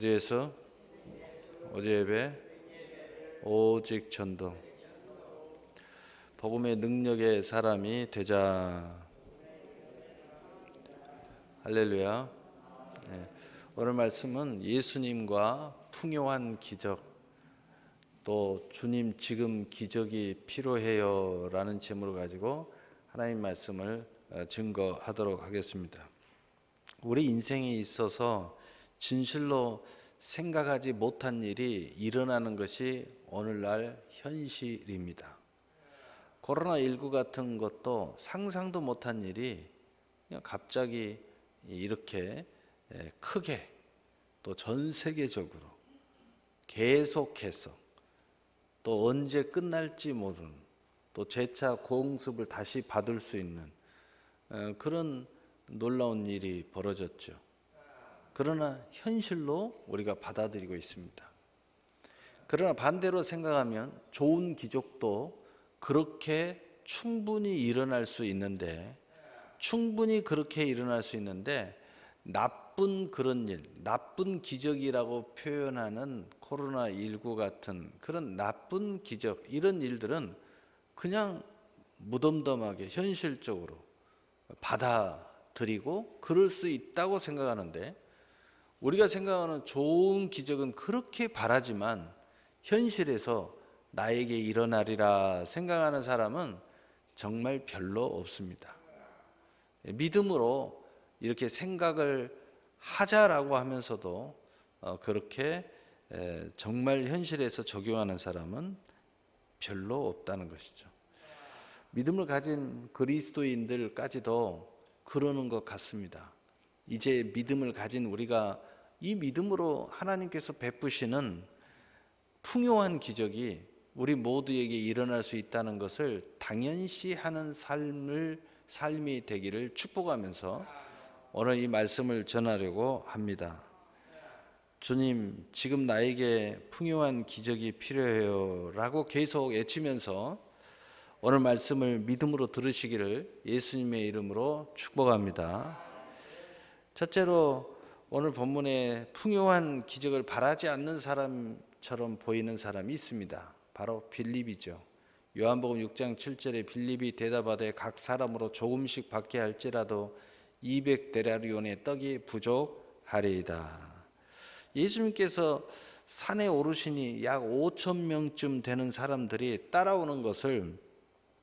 어제에서 어제 예배 오직 전도 복음의 능력의 사람이 되자. 할렐루야. 네. 오늘 말씀은 예수님과 풍요한 기적, 또 주님 지금 기적이 필요해요 라는 제목을 가지고 하나님 말씀을 증거하도록 하겠습니다. 우리 인생에 있어서 진실로 생각하지 못한 일이 일어나는 것이 오늘날 현실입니다. 코로나19 같은 것도 상상도 못한 일이 그냥 갑자기 이렇게 크게 또 전 세계적으로 계속해서 또 언제 끝날지 모르는 또 재차 공습을 다시 받을 수 있는 그런 놀라운 일이 벌어졌죠. 그러나 현실로 우리가 받아들이고 있습니다. 그러나 반대로 생각하면 좋은 기적도 그렇게 충분히 일어날 수 있는데, 나쁜 그런 일, 나쁜 기적이라고 표현하는 코로나19 같은 그런 나쁜 기적, 이런 일들은 그냥 무덤덤하게 현실적으로 받아들이고 그럴 수 있다고 생각하는데, 우리가 생각하는 좋은 기적은 그렇게 바라지만 현실에서 나에게 일어나리라 생각하는 사람은 정말 별로 없습니다. 믿음으로 이렇게 생각을 하자라고 하면서도 그렇게 정말 현실에서 적용하는 사람은 별로 없다는 것이죠. 믿음을 가진 그리스도인들까지도 그러는 것 같습니다. 이제 믿음을 가진 우리가 이 믿음으로 하나님께서 베푸시는 풍요한 기적이 우리 모두에게 일어날 수 있다는 것을 당연시하는 삶이 되기를 축복하면서 오늘 이 말씀을 전하려고 합니다. 주님, 지금 나에게 풍요한 기적이 필요해요 라고 계속 외치면서 오늘 말씀을 믿음으로 들으시기를 예수님의 이름으로 축복합니다. 첫째로 오늘 본문에 풍요한 기적을 바라지 않는 사람처럼 보이는 사람이 있습니다. 바로 빌립이죠. 요한복음 6장 7절에 빌립이 대답하되 각 사람으로 조금씩 받게 할지라도 200데나리온의 떡이 부족하리이다. 예수님께서 산에 오르시니 약 5천 명쯤 되는 사람들이 따라오는 것을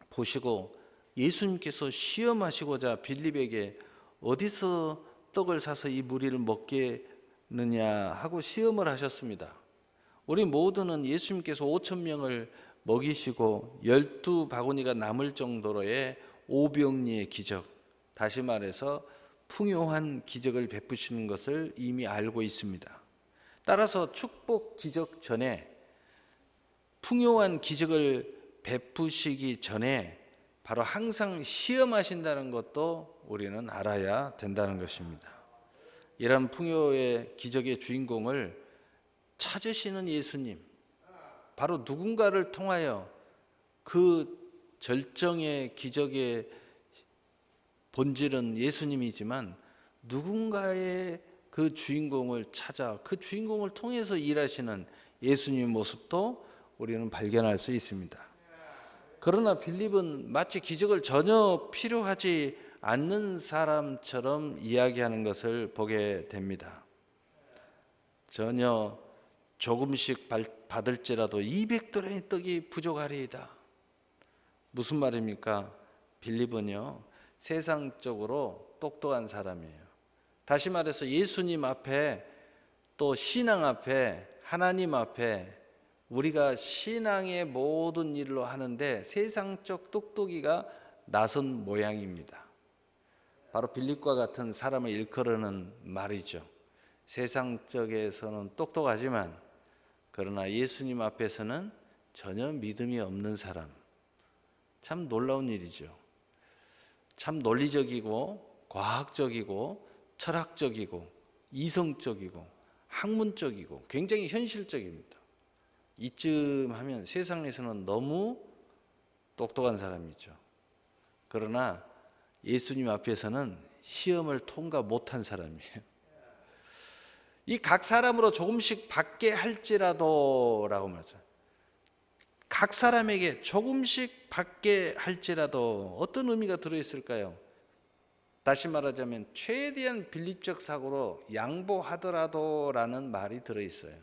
보시고 예수님께서 시험하시고자 빌립에게 어디서 떡을 사서 이 무리를 먹겠느냐 하고 시험을 하셨습니다. 우리 모두는 예수님께서 5천 명을 먹이시고 12바구니가 남을 정도로의 오병리의 기적, 다시 말해서 풍요한 기적을 베푸시는 것을 이미 알고 있습니다. 따라서 축복 기적 전에, 풍요한 기적을 베푸시기 전에 바로 항상 시험하신다는 것도 우리는 알아야 된다는 것입니다. 이런 풍요의 기적의 주인공을 찾으시는 예수님, 바로 누군가를 통하여 그 절정의 기적의 본질은 예수님이지만 누군가의 그 주인공을 찾아 그 주인공을 통해서 일하시는 예수님의 모습도 우리는 발견할 수 있습니다. 그러나 빌립은 마치 기적을 전혀 필요하지 않는 사람처럼 이야기하는 것을 보게 됩니다. 전혀 조금씩 받을지라도 200도라의 떡이 부족하리이다. 무슨 말입니까? 빌립은요, 세상적으로 똑똑한 사람이에요. 다시 말해서 예수님 앞에, 또 신앙 앞에, 하나님 앞에 우리가 신앙의 모든 일로 하는데 세상적 똑똑이가 나선 모양입니다. 바로 빌립과 같은 사람을 일컬으는 말이죠. 세상적에서는 똑똑하지만 그러나 예수님 앞에서는 전혀 믿음이 없는 사람. 참 놀라운 일이죠. 참 논리적이고 과학적이고 철학적이고 이성적이고 학문적이고 굉장히 현실적입니다. 이쯤 하면 세상에서는 너무 똑똑한 사람이죠. 그러나 예수님 앞에서는 시험을 통과 못한 사람이에요. 이 각 사람으로 조금씩 받게 할지라도라고 말하죠. 각 사람에게 조금씩 받게 할지라도 어떤 의미가 들어있을까요? 다시 말하자면 최대한 빌립적 사고로 양보하더라도라는 말이 들어있어요.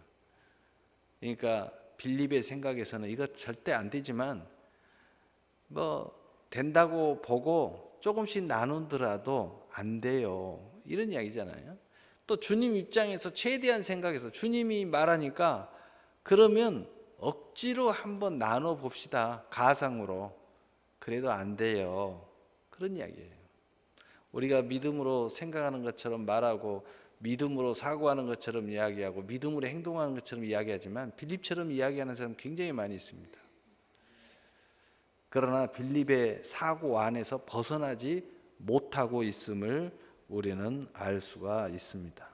그러니까 빌립의 생각에서는 이거 절대 안 되지만 뭐 된다고 보고 조금씩 나누더라도 안 돼요, 이런 이야기잖아요. 또 주님 입장에서 최대한 생각해서 주님이 말하니까 그러면 억지로 한번 나눠 봅시다, 가상으로. 그래도 안 돼요, 그런 이야기예요. 우리가 믿음으로 생각하는 것처럼 말하고 믿음으로 사고하는 것처럼 이야기하고 믿음으로 행동하는 것처럼 이야기하지만 빌립처럼 이야기하는 사람 굉장히 많이 있습니다. 그러나 빌립의 사고 안에서 벗어나지 못하고 있음을 우리는 알 수가 있습니다.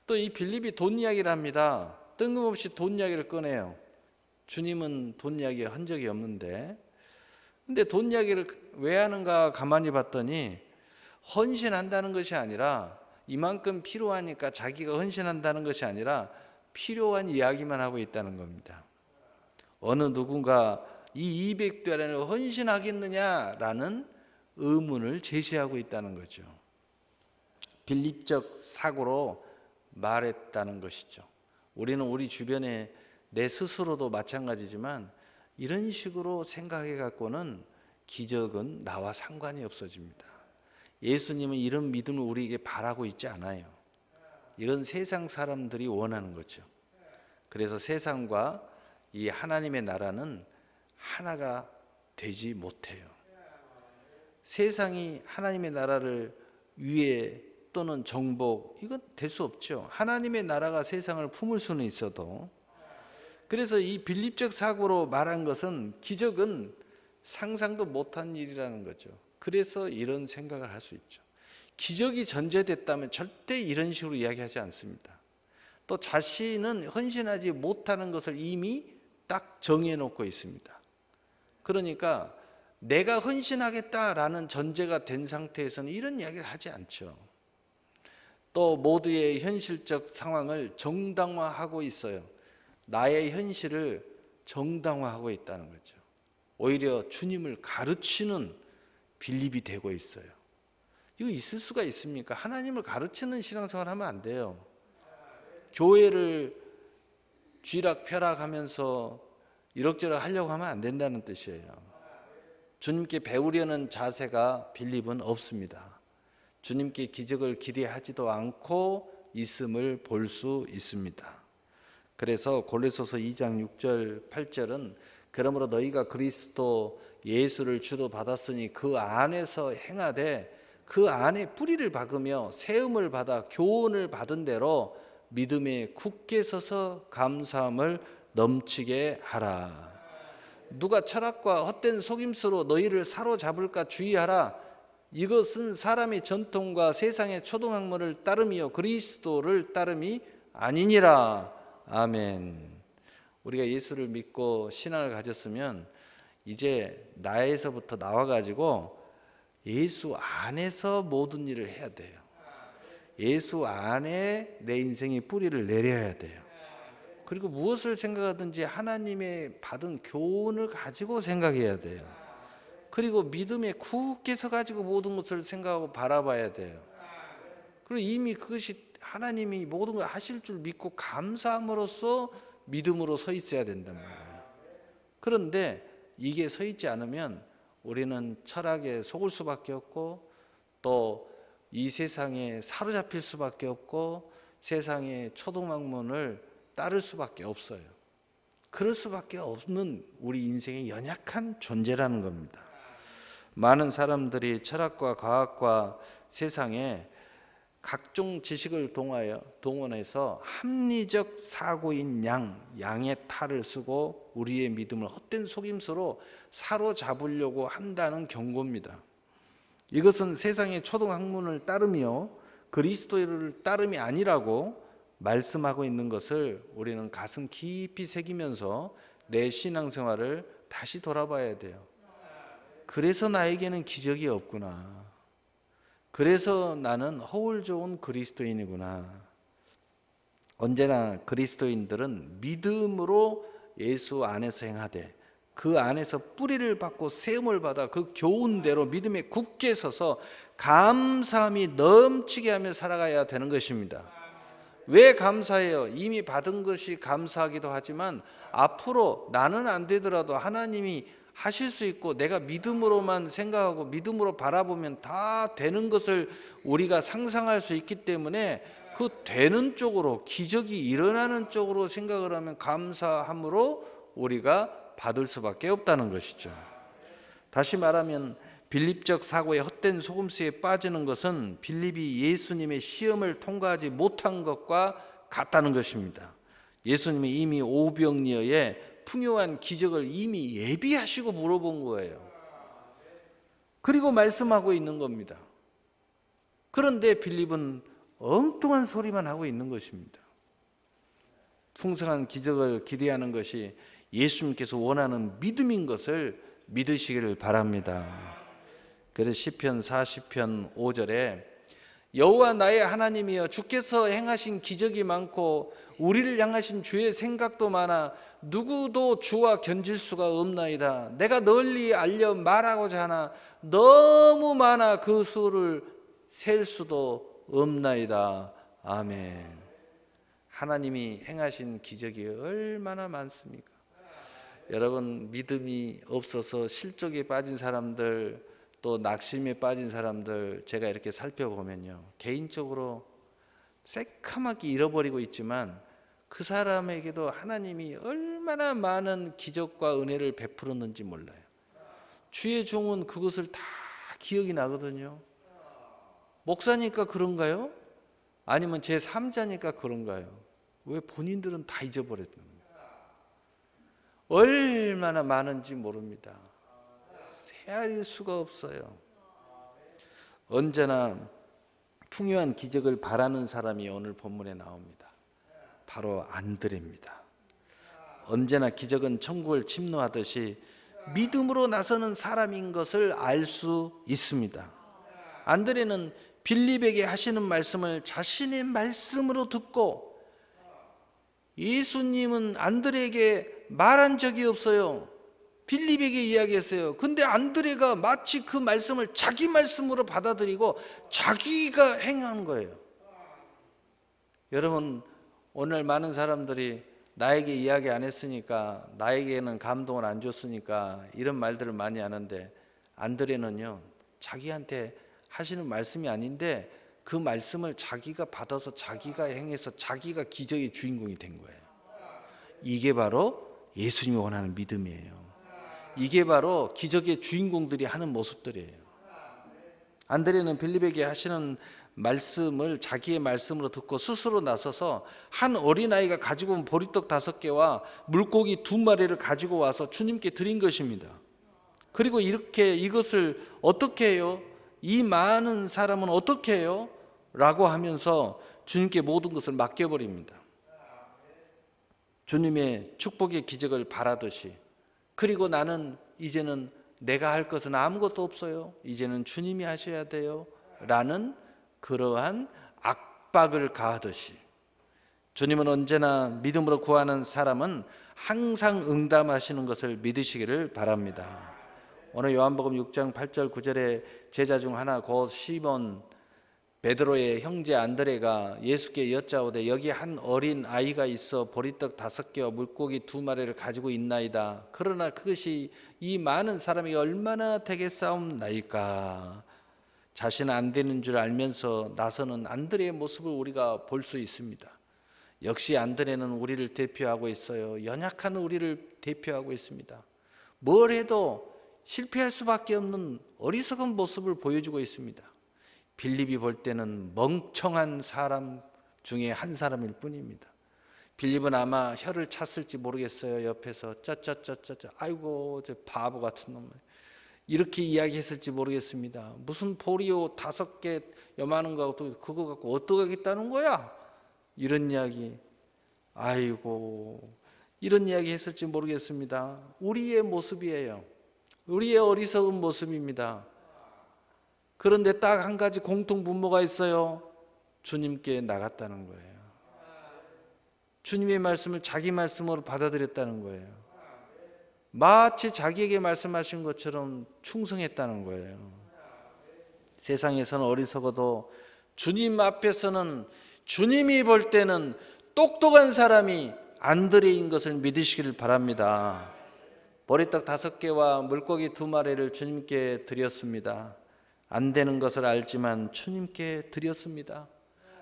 또 이 빌립이 돈 이야기를 합니다. 뜬금없이 돈 이야기를 꺼내요. 주님은 돈 이야기 한 적이 없는데, 근데 돈 이야기를 왜 하는가 가만히 봤더니 헌신한다는 것이 아니라, 이만큼 필요하니까 자기가 헌신한다는 것이 아니라 필요한 이야기만 하고 있다는 겁니다. 어느 누군가 이 200데나리온을 헌신하겠느냐라는 의문을 제시하고 있다는 거죠. 빌립적 사고로 말했다는 것이죠. 우리는 우리 주변에 내 스스로도 마찬가지지만 이런 식으로 생각해 갖고는 기적은 나와 상관이 없어집니다. 예수님은 이런 믿음을 우리에게 바라고 있지 않아요. 이건 세상 사람들이 원하는 거죠. 그래서 세상과 이 하나님의 나라는 하나가 되지 못해요. 세상이 하나님의 나라를 위해 또는 정복, 이건 될 수 없죠. 하나님의 나라가 세상을 품을 수는 있어도. 그래서 이 빌립적 사고로 말한 것은 기적은 상상도 못한 일이라는 거죠. 그래서 이런 생각을 할 수 있죠. 기적이 전제됐다면 절대 이런 식으로 이야기하지 않습니다. 또 자신은 헌신하지 못하는 것을 이미 딱 정해놓고 있습니다. 그러니까 내가 헌신하겠다라는 전제가 된 상태에서는 이런 이야기를 하지 않죠. 또 모두의 현실적 상황을 정당화하고 있어요. 나의 현실을 정당화하고 있다는 거죠. 오히려 주님을 가르치는 빌립이 되고 있어요. 이거 있을 수가 있습니까? 하나님을 가르치는 신앙생활 하면 안 돼요. 교회를 쥐락펴락하면서 이럭저럭 하려고 하면 안 된다는 뜻이에요. 주님께 배우려는 자세가 빌립은 없습니다. 주님께 기적을 기대하지도 않고 있음을 볼 수 있습니다. 그래서 골로새서 2장 6절 8절은 그러므로 너희가 그리스도 예수를 주로 받았으니 그 안에서 행하되 그 안에 뿌리를 박으며 세움을 받아 교훈을 받은 대로 믿음에 굳게 서서 감사함을 넘치게 하라. 누가 철학과 헛된 속임수로 너희를 사로잡을까 주의하라. 이것은 사람의 전통과 세상의 초등학문을 따름이요 그리스도를 따름이 아니니라. 아멘. 우리가 예수를 믿고 신앙을 가졌으면 이제 나에서부터 나와가지고 예수 안에서 모든 일을 해야 돼요. 예수 안에 내 인생의 뿌리를 내려야 돼요. 그리고 무엇을 생각하든지 하나님의 받은 교훈을 가지고 생각해야 돼요. 그리고 믿음에 굳게 서 가지고 모든 것을 생각하고 바라봐야 돼요. 그리고 이미 그것이 하나님이 모든 걸 하실 줄 믿고 감사함으로써 믿음으로 서 있어야 된단 말이에요. 그런데 이게 서 있지 않으면 우리는 철학에 속을 수밖에 없고 또 이 세상에 사로잡힐 수밖에 없고 세상의 초등학문을 따를 수밖에 없어요. 그럴 수밖에 없는 우리 인생의 연약한 존재라는 겁니다. 많은 사람들이 철학과 과학과 세상에 각종 지식을 동원해서 합리적 사고인 양의 탈을 쓰고 우리의 믿음을 헛된 속임수로 사로잡으려고 한다는 경고입니다. 이것은 세상의 초등학문을 따르며 그리스도를 따름이 아니라고 말씀하고 있는 것을 우리는 가슴 깊이 새기면서 내 신앙생활을 다시 돌아봐야 돼요. 그래서 나에게는 기적이 없구나. 그래서 나는 허울 좋은 그리스도인이구나. 언제나 그리스도인들은 믿음으로 예수 안에서 행하되 그 안에서 뿌리를 받고 세움을 받아 그 교훈대로 믿음에 굳게 서서 감사함이 넘치게 하며 살아가야 되는 것입니다. 왜 감사해요? 이미 받은 것이 감사하기도 하지만 앞으로 나는 안 되더라도 하나님이 하실 수 있고 내가 믿음으로만 생각하고 믿음으로 바라보면 다 되는 것을 우리가 상상할 수 있기 때문에 그 되는 쪽으로, 기적이 일어나는 쪽으로 생각을 하면 감사함으로 우리가 받을 수밖에 없다는 것이죠. 다시 말하면 빌립적 사고의 헛된 속임수에 빠지는 것은 빌립이 예수님의 시험을 통과하지 못한 것과 같다는 것입니다. 예수님이 이미 오병이어의 풍요한 기적을 이미 예비하시고 물어본 거예요. 그리고 말씀하고 있는 겁니다. 그런데 빌립은 엉뚱한 소리만 하고 있는 것입니다. 풍성한 기적을 기대하는 것이 예수님께서 원하는 믿음인 것을 믿으시기를 바랍니다. 그래서 시편 40편 5절에 여호와 나의 하나님이여 주께서 행하신 기적이 많고 우리를 향하신 주의 생각도 많아 누구도 주와 견질 수가 없나이다. 내가 널리 알려 말하고자 하나 너무 많아 그 수를 셀 수도 없나이다. 아멘. 하나님이 행하신 기적이 얼마나 많습니까? 여러분, 믿음이 없어서 실족에 빠진 사람들, 또 낙심에 빠진 사람들 제가 이렇게 살펴보면요, 개인적으로 새카맣게 잃어버리고 있지만 그 사람에게도 하나님이 얼마나 많은 기적과 은혜를 베풀었는지 몰라요. 주의 종은 그것을 다 기억이 나거든요. 목사니까 그런가요? 아니면 제 3자니까 그런가요? 왜 본인들은 다 잊어버렸는 거예요? 얼마나 많은지 모릅니다. 헤아릴 수가 없어요. 언제나 풍요한 기적을 바라는 사람이 오늘 본문에 나옵니다. 바로 안드레입니다. 언제나 기적은 천국을 침노하듯이 믿음으로 나서는 사람인 것을 알 수 있습니다. 안드레는 빌립에게 하시는 말씀을 자신의 말씀으로 듣고, 예수님은 안드레에게 말한 적이 없어요. 빌립에게 이야기했어요. 근데 안드레가 마치 그 말씀을 자기 말씀으로 받아들이고 자기가 행한 거예요. 여러분, 오늘 많은 사람들이 나에게 이야기 안 했으니까, 나에게는 감동을 안 줬으니까 이런 말들을 많이 하는데, 안드레는요, 자기한테 하시는 말씀이 아닌데 그 말씀을 자기가 받아서 자기가 행해서 자기가 기적의 주인공이 된 거예요. 이게 바로 예수님이 원하는 믿음이에요. 이게 바로 기적의 주인공들이 하는 모습들이에요. 안드레는 빌립에게 하시는 말씀을 자기의 말씀으로 듣고 스스로 나서서 한 어린아이가 가지고 온 보리떡 5개와 물고기 2마리를 가지고 와서 주님께 드린 것입니다. 그리고 이렇게 이것을 어떻게 해요? 이 많은 사람은 어떻게 해요? 라고 하면서 주님께 모든 것을 맡겨버립니다. 주님의 축복의 기적을 바라듯이, 그리고 나는 이제는 내가 할 것은 아무것도 없어요. 이제는 주님이 하셔야 돼요. 라는 그러한 압박을 가하듯이, 주님은 언제나 믿음으로 구하는 사람은 항상 응답하시는 것을 믿으시기를 바랍니다. 오늘 요한복음 6장 8절 9절에 제자 중 하나 곧 시몬 베드로의 형제 안드레가 예수께 여짜오되 여기 한 어린 아이가 있어 보리떡 5개와 물고기 2마리를 가지고 있나이다. 그러나 그것이 이 많은 사람이 얼마나 되겠사옵나이까. 자신은 안 되는 줄 알면서 나서는 안드레의 모습을 우리가 볼 수 있습니다. 역시 안드레는 우리를 대표하고 있어요. 연약한 우리를 대표하고 있습니다. 뭘 해도 실패할 수밖에 없는 어리석은 모습을 보여주고 있습니다. 빌립이 볼 때는 멍청한 사람 중에 한 사람일 뿐입니다. 빌립은 아마 혀를 찼을지 모르겠어요. 옆에서 짜짜짜짜짜, 아이고 저 바보 같은 놈, 이렇게 이야기했을지 모르겠습니다. 무슨 보리오 5개 요만한 거 그거 갖고 어떡하겠다는 거야? 이런 이야기, 아이고, 이런 이야기 했을지 모르겠습니다. 우리의 모습이에요. 우리의 어리석은 모습입니다. 그런데 딱 한 가지 공통 분모가 있어요. 주님께 나갔다는 거예요. 주님의 말씀을 자기 말씀으로 받아들였다는 거예요. 마치 자기에게 말씀하신 것처럼 충성했다는 거예요. 세상에서는 어리석어도 주님 앞에서는 주님이 볼 때는 똑똑한 사람이 안드레인 것을 믿으시기를 바랍니다. 보리떡 5개와 물고기 2마리를 주님께 드렸습니다. 안 되는 것을 알지만 주님께 드렸습니다.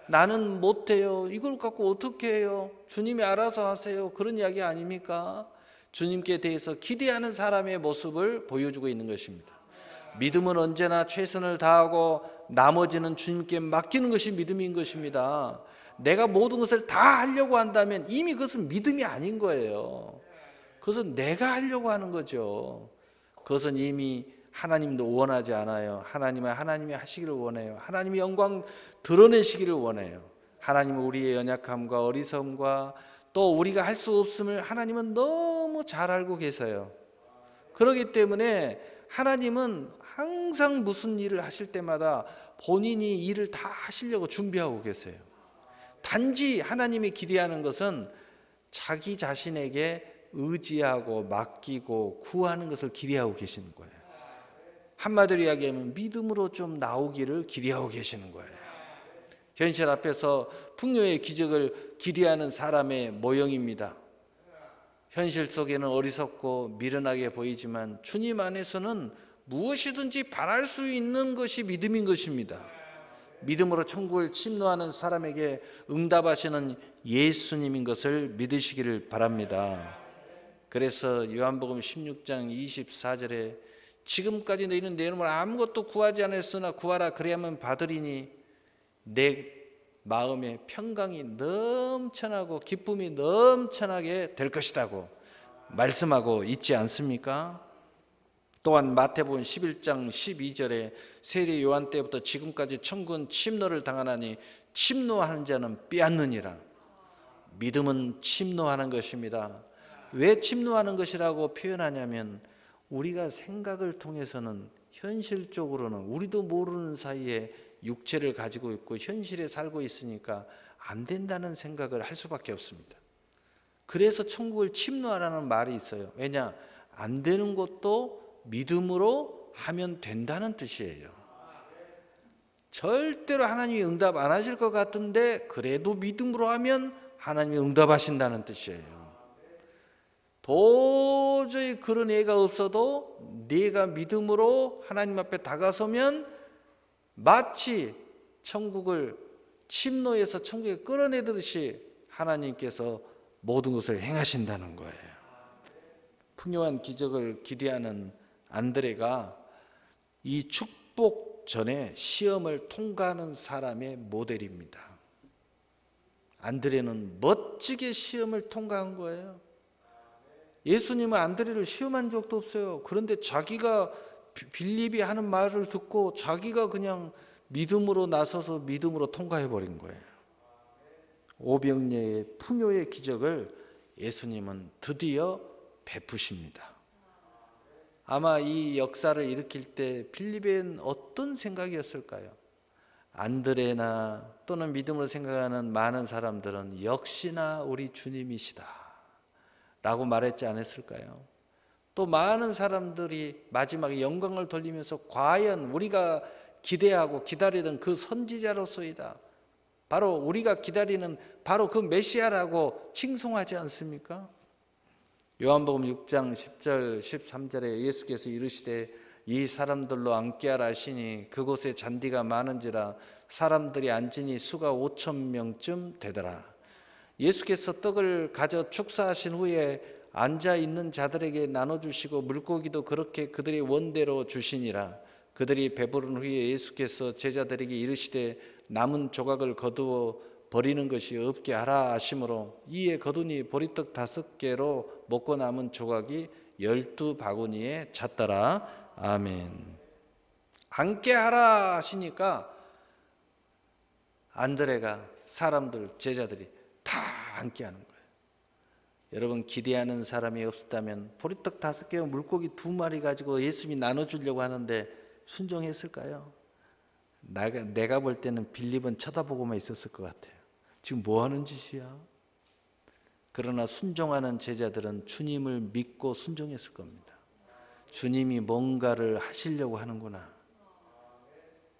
나는 못해요. 이걸 갖고 어떻게 해요? 주님이 알아서 하세요. 그런 이야기 아닙니까? 주님께 대해서 기대하는 사람의 모습을 보여주고 있는 것입니다. 믿음은 언제나 최선을 다하고 나머지는 주님께 맡기는 것이 믿음인 것입니다. 내가 모든 것을 다 하려고 한다면 이미 그것은 믿음이 아닌 거예요. 그것은 내가 하려고 하는 거죠. 그것은 이미 하나님도 원하지 않아요. 하나님은 하나님이 하시기를 원해요. 하나님이 영광 드러내시기를 원해요. 하나님은 우리의 연약함과 어리석음과 또 우리가 할 수 없음을 하나님은 너무 잘 알고 계세요. 그렇기 때문에 하나님은 항상 무슨 일을 하실 때마다 본인이 일을 다 하시려고 준비하고 계세요. 단지 하나님이 기대하는 것은 자기 자신에게 의지하고 맡기고 구하는 것을 기대하고 계시는 거예요. 한마디로 이야기하면 믿음으로 좀 나오기를 기대하고 계시는 거예요. 현실 앞에서 풍요의 기적을 기대하는 사람의 모형입니다. 현실 속에는 어리석고 미련하게 보이지만 주님 안에서는 무엇이든지 바랄 수 있는 것이 믿음인 것입니다. 믿음으로 천국을 침노하는 사람에게 응답하시는 예수님인 것을 믿으시기를 바랍니다. 그래서 요한복음 16장 24절에 지금까지 너희는 내 이름으로 아무것도 구하지 않았으나 구하라 그래야만 받으리니 내 마음에 평강이 넘쳐나고 기쁨이 넘쳐나게 될 것이라고 말씀하고 있지 않습니까? 또한 마태복음 11장 12절에 세례 요한 때부터 지금까지 천군 침노를 당하나니 침노하는 자는 빼앗느니라. 믿음은 침노하는 것입니다. 왜 침노하는 것이라고 표현하냐면 우리가 생각을 통해서는 현실적으로는 우리도 모르는 사이에 육체를 가지고 있고 현실에 살고 있으니까 안 된다는 생각을 할 수밖에 없습니다. 그래서 천국을 침노하라는 말이 있어요. 왜냐? 안 되는 것도 믿음으로 하면 된다는 뜻이에요. 절대로 하나님이 응답 안 하실 것 같은데 그래도 믿음으로 하면 하나님이 응답하신다는 뜻이에요. 도저히 그런 애가 없어도 네가 믿음으로 하나님 앞에 다가서면 마치 천국을 침노해서 천국에 끌어내듯이 하나님께서 모든 것을 행하신다는 거예요. 풍요한 기적을 기대하는 안드레가 이 축복 전에 시험을 통과하는 사람의 모델입니다. 안드레는 멋지게 시험을 통과한 거예요. 예수님은 안드레를 시험한 적도 없어요. 그런데 자기가 빌립이 하는 말을 듣고 자기가 그냥 믿음으로 나서서 믿음으로 통과해 버린 거예요. 오병이어의 풍요의 기적을 예수님은 드디어 베푸십니다. 아마 이 역사를 일으킬 때 빌립엔 어떤 생각이었을까요? 안드레나 또는 믿음으로 생각하는 많은 사람들은 역시나 우리 주님이시다 라고 말했지 않았을까요? 또 많은 사람들이 마지막에 영광을 돌리면서 과연 우리가 기대하고 기다리던 그 선지자로서이다, 바로 우리가 기다리는 바로 그 메시아라고 칭송하지 않습니까? 요한복음 6장 10절 13절에 예수께서 이르시되 이 사람들로 앉게하라 하시니 그곳에 잔디가 많은지라 사람들이 앉으니 수가 5,000명쯤 되더라. 예수께서 떡을 가져 축사하신 후에 앉아있는 자들에게 나눠주시고 물고기도 그렇게 그들의 원대로 주시니라. 그들이 배부른 후에 예수께서 제자들에게 이르시되 남은 조각을 거두어 버리는 것이 없게 하라 하심으로 이에 거두니 보리떡 5개로 먹고 남은 조각이 12바구니에 찼더라. 아멘. 앉게 하라 하시니까 안드레가 사람들 제자들이 다 앉게 하는 거예요. 여러분, 기대하는 사람이 없었다면 보리떡 5개와 물고기 2마리 가지고 예수님이 나눠주려고 하는데 순종했을까요? 내가 볼 때는 빌립은 쳐다보고만 있었을 것 같아요. 지금 뭐 하는 짓이야? 그러나 순종하는 제자들은 주님을 믿고 순종했을 겁니다. 주님이 뭔가를 하시려고 하는구나.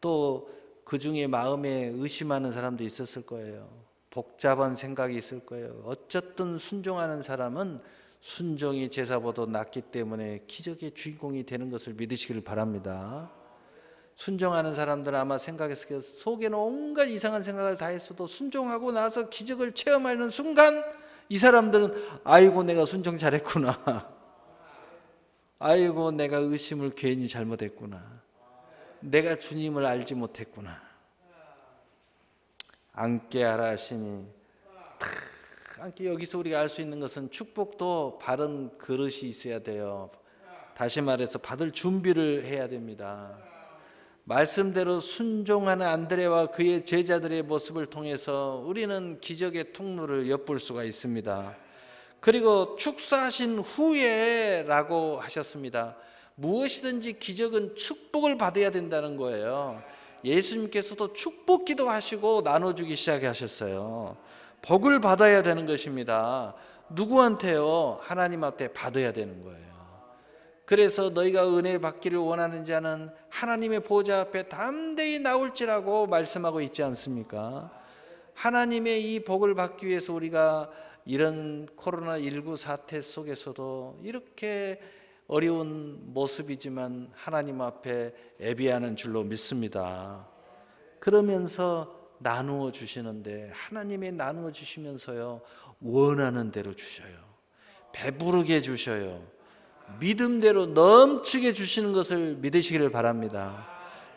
또 그 중에 마음에 의심하는 사람도 있었을 거예요. 복잡한 생각이 있을 거예요. 어쨌든 순종하는 사람은 순종이 제사보다 낫기 때문에 기적의 주인공이 되는 것을 믿으시기를 바랍니다. 순종하는 사람들은 아마 생각했을 거예요. 속에는 온갖 이상한 생각을 다 했어도 순종하고 나서 기적을 체험하는 순간 이 사람들은 아이고 내가 순종 잘했구나. 아이고 내가 의심을 괜히 잘못했구나. 내가 주님을 알지 못했구나. 앉게 하라 하시니 함께 여기서 우리가 알 수 있는 것은 축복도 바른 그릇이 있어야 돼요. 다시 말해서 받을 준비를 해야 됩니다. 말씀대로 순종하는 안드레와 그의 제자들의 모습을 통해서 우리는 기적의 통로를 엿볼 수가 있습니다. 그리고 축사하신 후에 라고 하셨습니다. 무엇이든지 기적은 축복을 받아야 된다는 거예요. 예수님께서도 축복 기도하시고 나눠주기 시작하셨어요. 복을 받아야 되는 것입니다. 누구한테요? 하나님 앞에 받아야 되는 거예요. 그래서 너희가 은혜 받기를 원하는 자는 하나님의 보좌 앞에 담대히 나올지라고 말씀하고 있지 않습니까? 하나님의 이 복을 받기 위해서 우리가 이런 코로나19 사태 속에서도 이렇게 어려운 모습이지만 하나님 앞에 애비하는 줄로 믿습니다. 그러면서 나누어 주시는데 하나님의 나누어 주시면서요 원하는 대로 주셔요. 배부르게 주셔요. 믿음대로 넘치게 주시는 것을 믿으시기를 바랍니다.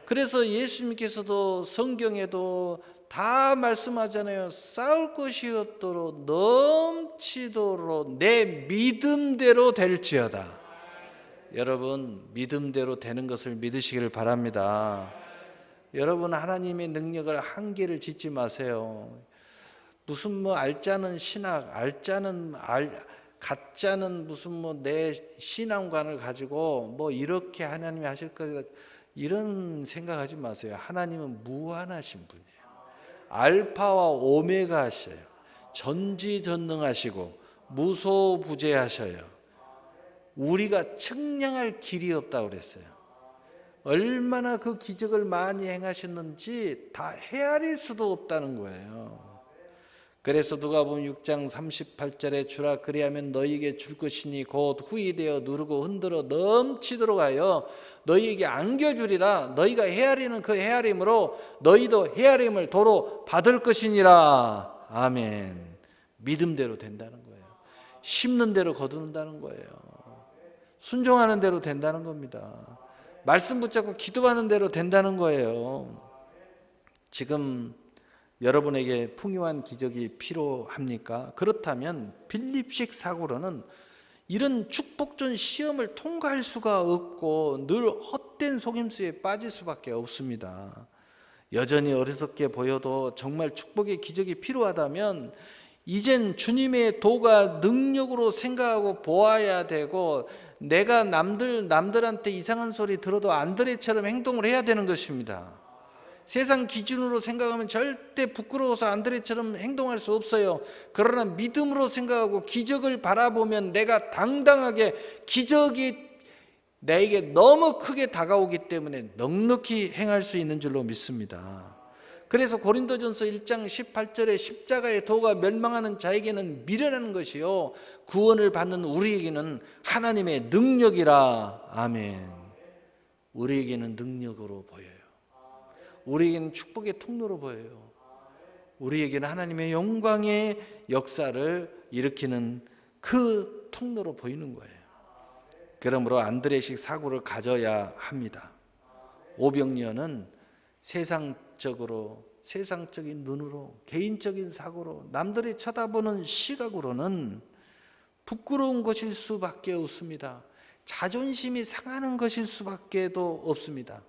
그래서 예수님께서도 성경에도 다 말씀하잖아요. 쌓을 것이 없도록 넘치도록 내 믿음대로 될지어다. 여러분 믿음대로 되는 것을 믿으시기를 바랍니다. 여러분 하나님의 능력을 한계를 짓지 마세요. 무슨 알짜는 신학, 가짜는 무슨 내 신앙관을 가지고 이렇게 하나님이 하실 거다 이런 생각하지 마세요. 하나님은 무한하신 분이에요. 알파와 오메가 하셔요. 전지전능하시고 무소부재하셔요. 우리가 측량할 길이 없다고 그랬어요. 얼마나 그 기적을 많이 행하셨는지 다 헤아릴 수도 없다는 거예요. 그래서 누가복음 6장 38절에 주라 그리하면 너희에게 줄 것이니 곧 후히 되어 누르고 흔들어 넘치도록 하여 너희에게 안겨주리라. 너희가 헤아리는 그 헤아림으로 너희도 헤아림을 도로 받을 것이니라. 아멘. 믿음대로 된다는 거예요. 심는 대로 거두는다는 거예요. 순종하는 대로 된다는 겁니다. 말씀 붙잡고 기도하는 대로 된다는 거예요. 지금 여러분에게 풍요한 기적이 필요합니까? 그렇다면 빌립식 사고로는 이런 축복전 시험을 통과할 수가 없고 늘 헛된 속임수에 빠질 수밖에 없습니다. 여전히 어리석게 보여도 정말 축복의 기적이 필요하다면 이젠 주님의 도가 능력으로 생각하고 보아야 되고 내가 남들한테 이상한 소리 들어도 안드레처럼 행동을 해야 되는 것입니다. 세상 기준으로 생각하면 절대 부끄러워서 안드레처럼 행동할 수 없어요. 그러나 믿음으로 생각하고 기적을 바라보면 내가 당당하게 기적이 내게 너무 크게 다가오기 때문에 넉넉히 행할 수 있는 줄로 믿습니다. 그래서 고린도전서 1장 18절에 십자가의 도가 멸망하는 자에게는 미련한 것이요 구원을 받는 우리에게는 하나님의 능력이라. 아멘. 우리에게는 능력으로 보여요. 우리에게는 축복의 통로로 보여요. 우리에게는 하나님의 영광의 역사를 일으키는 그 통로로 보이는 거예요. 그러므로 안드레식 사고를 가져야 합니다. 오병이어는 세상적인 눈으로, 개인적인 사고로, 남들이 쳐다보는 시각으로는 부끄러운 것일 수밖에 없습니다. 자존심이 상하는 것일 수밖에 없습니다.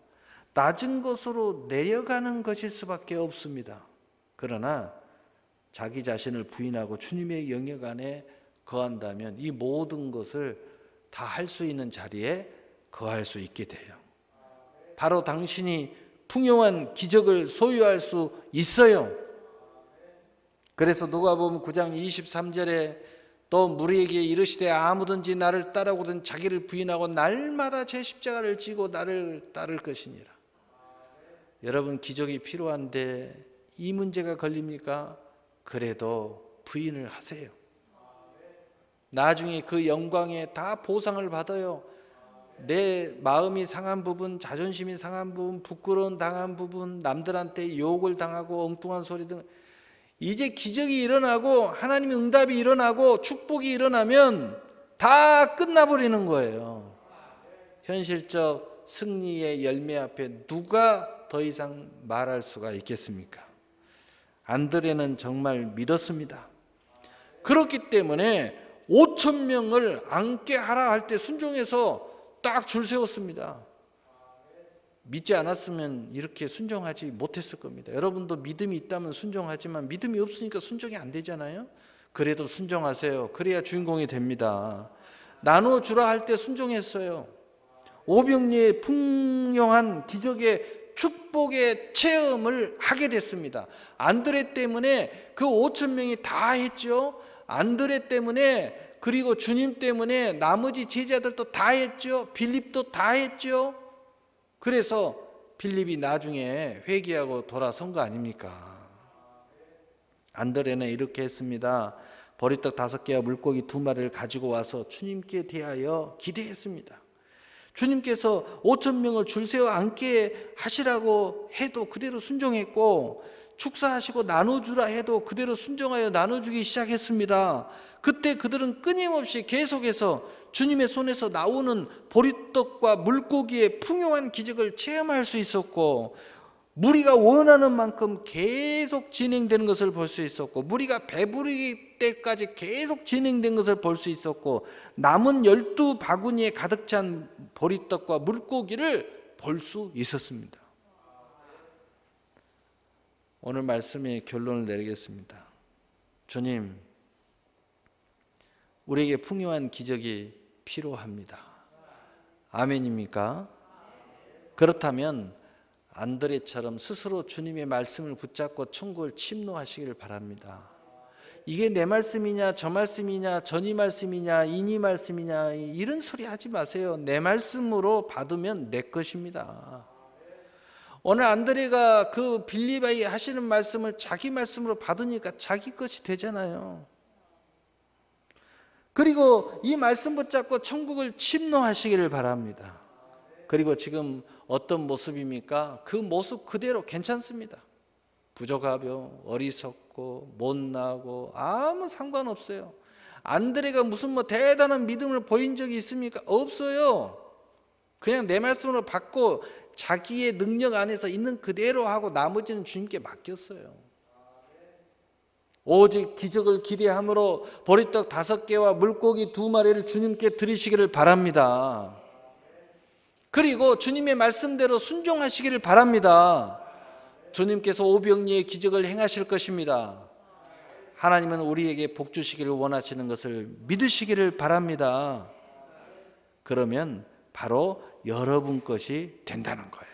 낮은 것으로 내려가는 것일 수밖에 없습니다. 그러나 자기 자신을 부인하고 주님의 영역 안에 거한다면 이 모든 것을 다 할 수 있는 자리에 거할 수 있게 돼요. 바로 당신이 풍요한 기적을 소유할 수 있어요. 그래서 누가복음 9장 23절에 또 무리에게 이르시되 아무든지 나를 따라오거든 자기를 부인하고 날마다 제 십자가를 지고 나를 따를 것이니라. 여러분, 기적이 필요한데 이 문제가 걸립니까? 그래도 부인을 하세요. 나중에 그 영광에 다 보상을 받아요. 내 마음이 상한 부분, 자존심이 상한 부분, 부끄러운 당한 부분, 남들한테 욕을 당하고 엉뚱한 소리 등, 이제 기적이 일어나고 하나님의 응답이 일어나고 축복이 일어나면 다 끝나버리는 거예요. 현실적 승리의 열매 앞에 누가 더 이상 말할 수가 있겠습니까? 안드레는 정말 믿었습니다. 그렇기 때문에 5천 명을 앉게 하라 할 때 순종해서 딱 줄 세웠습니다. 믿지 않았으면 이렇게 순종하지 못했을 겁니다. 여러분도 믿음이 있다면 순종하지만 믿음이 없으니까 순종이 안 되잖아요. 그래도 순종하세요. 그래야 주인공이 됩니다. 나누어 주라 할 때 순종했어요. 오병리의 풍요한 기적의 축복의 체험을 하게 됐습니다. 안드레 때문에 그 5천 명이 다 했죠. 안드레 때문에, 그리고 주님 때문에 나머지 제자들도 다 했죠. 빌립도 다 했죠. 그래서 빌립이 나중에 회개하고 돌아선 거 아닙니까? 안드레는 이렇게 했습니다. 보리떡 5개와 물고기 2마리를 가지고 와서 주님께 대하여 기대했습니다. 주님께서 5천 명을 줄 세워 앉게 하시라고 해도 그대로 순종했고, 축사하시고 나눠주라 해도 그대로 순종하여 나눠주기 시작했습니다. 그때 그들은 끊임없이 계속해서 주님의 손에서 나오는 보리떡과 물고기의 풍요한 기적을 체험할 수 있었고, 무리가 원하는 만큼 계속 진행되는 것을 볼 수 있었고, 무리가 배부르기 때까지 계속 진행된 것을 볼 수 있었고, 남은 12바구니에 가득 찬 보리떡과 물고기를 볼 수 있었습니다. 오늘 말씀의 결론을 내리겠습니다. 주님, 우리에게 풍요한 기적이 필요합니다. 아멘입니까? 그렇다면 안드레처럼 스스로 주님의 말씀을 붙잡고 천국을 침노하시기를 바랍니다. 이게 내 말씀이냐, 저 말씀이냐, 전이 말씀이냐, 인이 말씀이냐, 이런 소리 하지 마세요. 내 말씀으로 받으면 내 것입니다. 오늘 안드레가 그 빌립이 하시는 말씀을 자기 말씀으로 받으니까 자기 것이 되잖아요. 그리고 이 말씀 붙잡고 천국을 침노하시기를 바랍니다. 그리고 지금 어떤 모습입니까? 그 모습 그대로 괜찮습니다. 부족하고 어리석고 못나고 아무 상관없어요. 안드레가 무슨 대단한 믿음을 보인 적이 있습니까? 없어요. 그냥 내 말씀으로 받고 자기의 능력 안에서 있는 그대로 하고 나머지는 주님께 맡겼어요. 오직 기적을 기대함으로 보리떡 5개와 물고기 2마리를 주님께 드리시기를 바랍니다. 그리고 주님의 말씀대로 순종하시기를 바랍니다. 주님께서 오병리의 기적을 행하실 것입니다. 하나님은 우리에게 복 주시기를 원하시는 것을 믿으시기를 바랍니다. 그러면 바로 여러분 것이 된다는 거예요.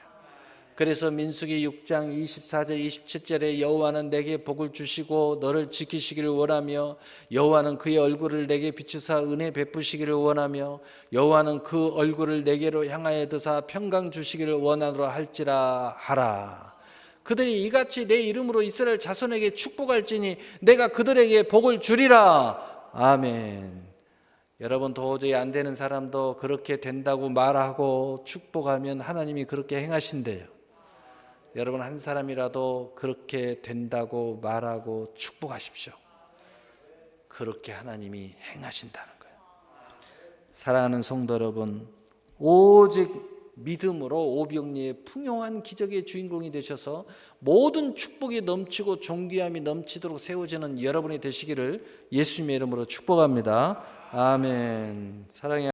그래서 민수기 6장 24절 27절에 여호와는 내게 복을 주시고 너를 지키시기를 원하며 여호와는 그의 얼굴을 내게 비추사 은혜 베푸시기를 원하며 여호와는 그 얼굴을 내게로 향하여 드사 평강 주시기를 원하노라 할지라 하라. 그들이 이같이 내 이름으로 이스라엘 자손에게 축복할지니 내가 그들에게 복을 주리라. 아멘. 여러분, 도저히 안 되는 사람도 그렇게 된다고 말하고 축복하면 하나님이 그렇게 행하신대요. 여러분, 한 사람이라도 그렇게 된다고 말하고 축복하십시오. 그렇게 하나님이 행하신다는 거예요. 사랑하는 성도 여러분, 오직 믿음으로 오병리의 풍요한 기적의 주인공이 되셔서 모든 축복이 넘치고 존귀함이 넘치도록 세워지는 여러분이 되시기를 예수님의 이름으로 축복합니다. 아멘. 사랑해.